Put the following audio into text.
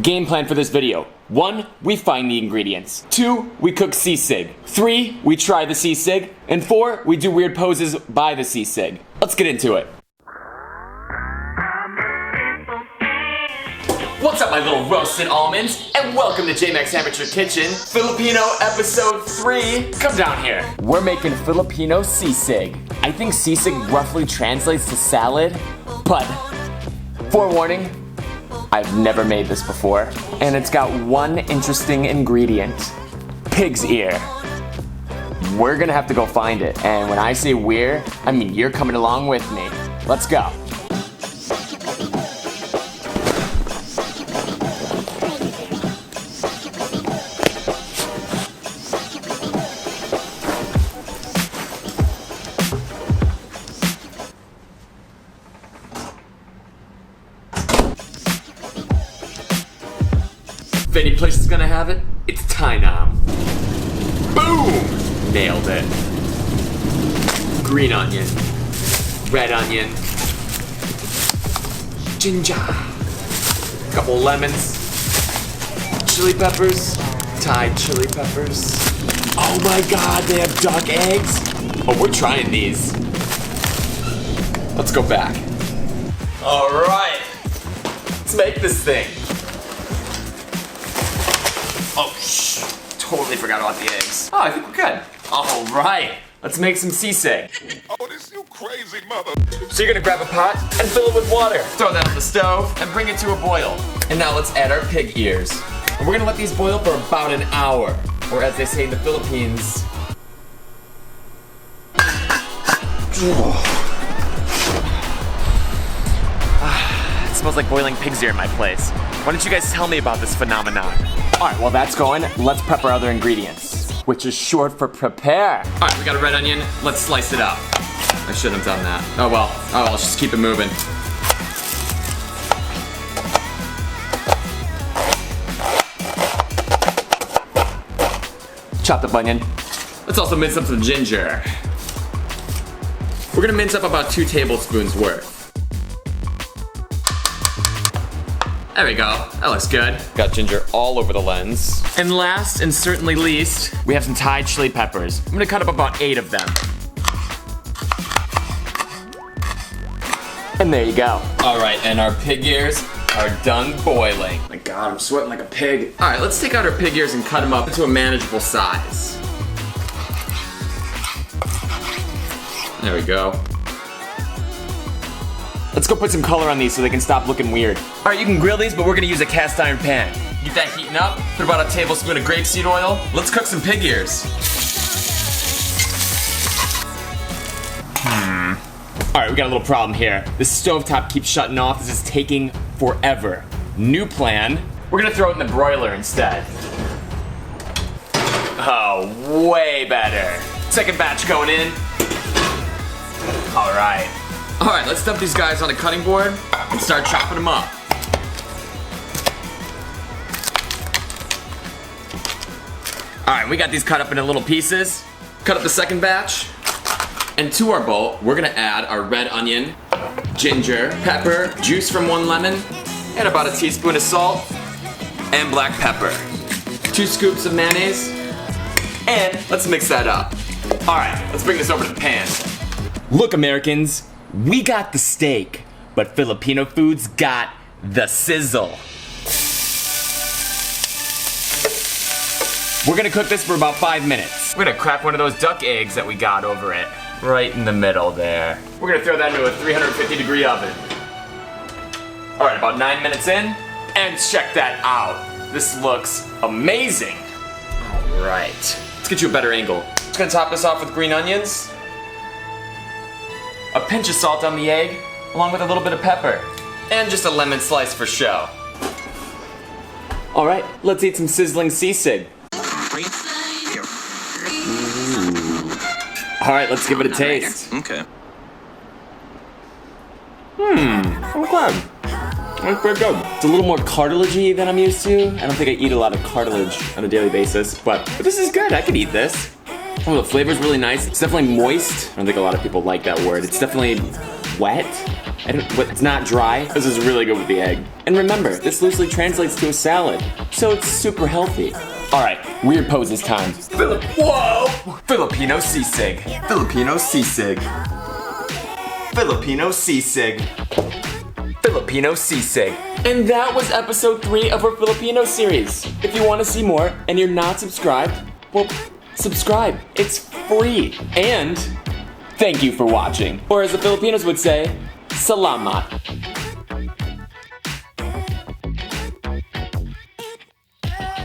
Game plan for this video. 1, we find the ingredients. 2, we cook sisig. 3, we try the sisig. And 4, we do weird poses by the sisig. Let's get into it. What's up, my little roasted almonds? And welcome to J-Max Amateur Kitchen, Filipino episode 3. Come down here. We're making Filipino sisig. I think sisig roughly translates to salad, but forewarning, I've never made this before. And it's got one interesting ingredient. Pig's ear. We're gonna have to go find it. And when I say we're, I mean you're coming along with me. Let's go. If any place is gonna have it, it's Tynam. Boom! Nailed it. Green onion, red onion, ginger, couple lemons, chili peppers, Thai chili peppers. Oh my god, they have duck eggs? Oh, we're trying these. Let's go back. Alright, let's make this thing. Oh, totally forgot about the eggs. Oh, I think we're good. All right, let's make some sisig. Oh, this you crazy mother. So you're gonna grab a pot and fill it with water. Throw that on the stove and bring it to a boil. And now let's add our pig ears. And we're gonna let these boil for about an hour. Or as they say in the Philippines, it smells like boiling pig's ear in my place. Why don't you guys tell me about this phenomenon? Alright, while that's going, let's prep our other ingredients, which is short for prepare. Alright, we got a red onion. Let's slice it up. I shouldn't have done that. Oh well, let's just keep it moving. Chopped up onion. Let's also mince up some ginger. We're gonna mince up about 2 tablespoons worth. There we go, that looks good. Got ginger all over the lens. And last and certainly least, we have some Thai chili peppers. I'm gonna cut up about 8 of them. And there you go. All right, and our pig ears are done boiling. My God, I'm sweating like a pig. All right, let's take out our pig ears and cut them up into a manageable size. There we go. Let's go put some color on these so they can stop looking weird. All right, you can grill these, but we're gonna use a cast iron pan. Get that heating up, put about a tablespoon of grapeseed oil. Let's cook some pig ears. All right, we got a little problem here. This stovetop keeps shutting off. This is taking forever. New plan, we're gonna throw it in the broiler instead. Oh, way better. Second batch going in. All right. All right, let's dump these guys on a cutting board and start chopping them up. All right, we got these cut up into little pieces. Cut up the second batch. And to our bowl, we're gonna add our red onion, ginger, pepper, juice from 1 lemon, and about a teaspoon of salt, and black pepper. 2 scoops of mayonnaise, and let's mix that up. All right, let's bring this over to the pan. Look, Americans, we got the steak, but Filipino foods got the sizzle. We're gonna cook this for about 5 minutes. We're gonna crack one of those duck eggs that we got over it, right in the middle there. We're gonna throw that into a 350-degree oven. All right, about 9 minutes in, and check that out. This looks amazing. All right, let's get you a better angle. Just gonna top this off with green onions. A pinch of salt on the egg, along with a little bit of pepper. And just a lemon slice for show. All right, let's eat some sizzling sisig. All right, let's give it a taste. Okay. Okay. That's pretty good. It's a little more cartilagey than I'm used to. I don't think I eat a lot of cartilage on a daily basis, but this is good. I could eat this. Oh, the flavor's really nice. It's definitely moist. I don't think a lot of people like that word. It's definitely wet. It's not dry. This is really good with the egg. And remember, this loosely translates to a salad, so it's super healthy. All right, weird poses time. Whoa! Filipino Sisig. Filipino Sisig. Filipino Sisig. Filipino Sisig. And that was episode 3 of our Filipino series. If you want to see more and you're not subscribed, well, subscribe. It's free. And thank you for watching. Or as the Filipinos would say, salamat.